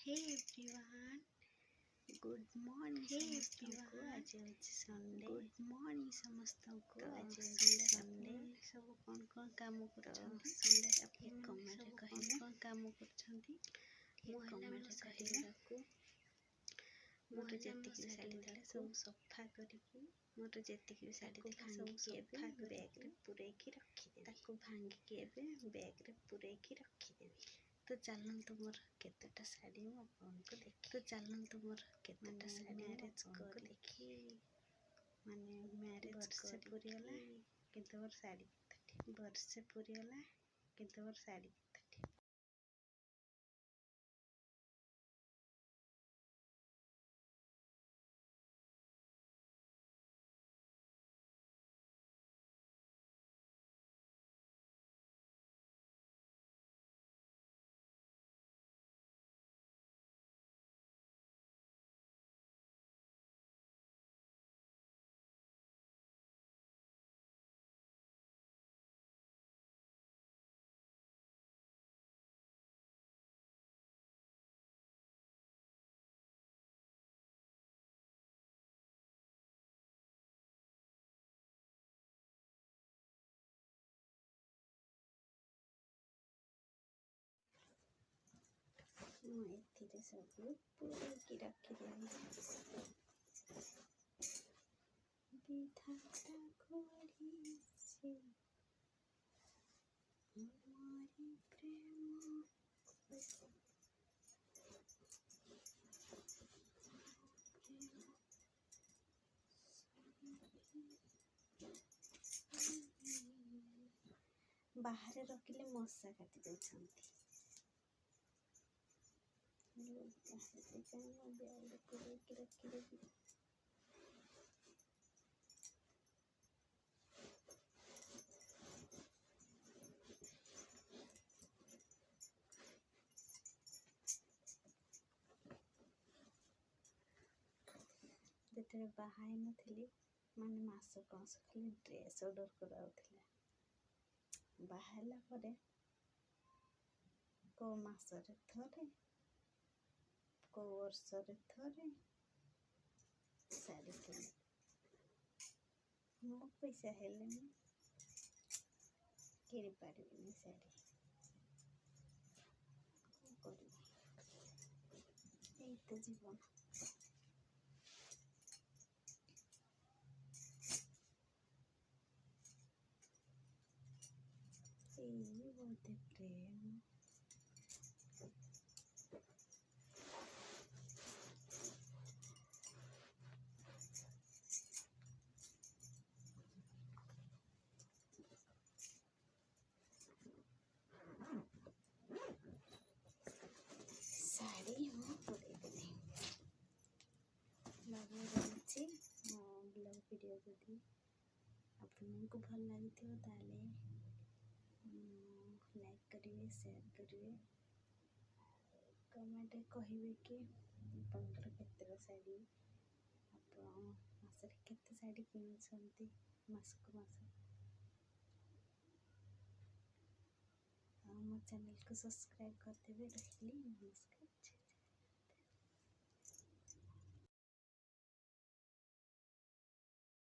हे everyone, good morning. Hey everyone, आज होची Sunday. Good morning समस्त को। आज होची संडे। सब कौन कौन काम करछंती संडे रे कमेंट कहिबे। कौन काम करछंती कमेंट कहिबे। मोर जेतिकी साड़ी थिला सब सफा करिकी, मोर जेतिकी साड़ी थिला सब सफा बैग रे पुरेकी रखी देबी। ताको भांगी के एबे बैग रे पुरेकी रखी देबी। तो चलन्तु मोर केतेटा साड़ी मु आपनको देखि। तो चलन्तु मोर केतेटा साड़ी मैरिज को देखि। माने मैरिज से पुरियला किंतु मोर साड़ी केतेटी। वर्षे पुरियला किंतु मोर साड़ी केतेटी। ମୁଁ ଏଥିରେ ସବୁ ପୁରେଇକି ରଖିଦେବି। ବିଧାତା କରିଛି ଆମରି ପ୍ରେମ। ବାହାରେ ରଖିଲେ ମଶା କାଟି ଦେଉଛନ୍ତି। ସେଥିପାଇଁ ମୁଁ ବ୍ୟାଗରେ ପୁରେଇକି ରଖିଦେବି। ଯେତେବେଳେ ବାହା ହେଇନଥିଲି ମାନେ ମାସକୁ ମାସ ଖାଲି ଡ୍ରେସ୍ ଅର୍ଡ଼ର କରାଉଥିଲା। ବାହା ହେଲା ପରେ କୋଉ ମାସରେ ଥରେ କୋଉ ବର୍ଷରେ ଥରେ ଶାଢ଼ୀ କିଣି। ମୋ ପଇସା ହେଲେ ମୁଁ କିଣିପାରିବିନି ଶାଢ଼ୀ। କ'ଣ କରିବି, ଏଇ ତ ଜୀବନ। ଏଇ ବୋଧେ ପ୍ରେମ। ଶାଢ଼ୀ ମୁଁ ପୁରେଇଦେଲି। ଭାବି ରହୁଛି ମୋ ବ୍ଲଗ୍ ଭିଡ଼ିଓ ଯଦି ଆପଣଙ୍କୁ ଭଲ ଲାଗିଥିବ ତାହେଲେ ଲାଇକ୍ କରିବେ, ସେୟାର କରିବେ, କମେଣ୍ଟରେ କହିବେ କି ଆପଣଙ୍କର କେତେଟା ଶାଢ଼ୀ, ଆପଣ ମାସରେ କେତେ ଶାଢ଼ୀ କିଣୁଛନ୍ତି ମାସକୁ ମାସ। ଆଉ ମୋ ଚ୍ୟାନେଲକୁ ସବସ୍କ୍ରାଇବ୍ କରିଦେବେ। ରହିଲି, ନମସ୍କାର।